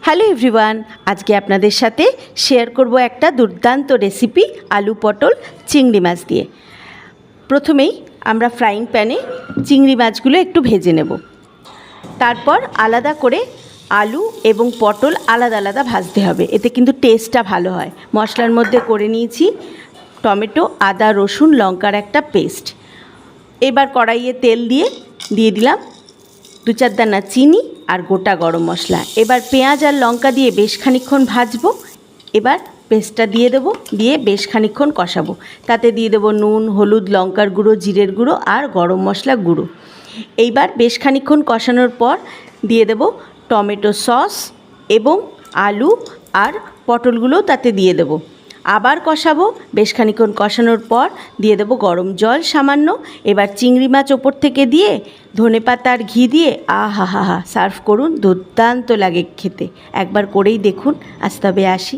Hello everyone, আজকে আপনাদের সাথে শেয়ার করব একটা দুর্দান্ত রেসিপি আলু পটল চিংড়ি মাছ দিয়ে। প্রথমেই আমরা ফ্রাইং প্যানে চিংড়ি মাছগুলো একটু ভেজে নেব। তারপর আলাদা করে আলু এবং পটল আলাদা আলাদা ভাজতে হবে, এতে কিন্তু টেস্টটা ভালো হয়। মশলার মধ্যে করে নিয়েছি টমেটো, আদা, রসুন, লঙ্কার একটা পেস্ট। এবার কড়াইয়ে তেল দিয়ে দিলাম 2-4 দানা চিনি আর গোটা গরম মশলা। এবার পেঁয়াজ আর লঙ্কা দিয়ে বেশ খানিকক্ষণ ভাজবো। এবার পেস্টটা দিয়ে দেবো, দিয়ে বেশ খানিকক্ষণ কষাবো। তাতে দিয়ে দেবো নুন, হলুদ, লঙ্কার গুঁড়ো, জিরের গুঁড়ো আর গরম মশলা গুঁড়ো। এইবার বেশ খানিকক্ষণ কষানোর পর দিয়ে দেবো টমেটো সস এবং আলু আর পটলগুলোও তাতে দিয়ে দেবো। আবার কষাবো। বেশ খানিকক্ষণ কষানোর পর দিয়ে দেবো গরম জল সামান্য। এবার চিংড়ি মাছ ওপর থেকে দিয়ে ধনেপাতা আর ঘি দিয়ে আহা হা হা সার্ভ করুন। দুর্দান্ত লাগে খেতে, একবার করেই দেখুন। আজ তবে আসি।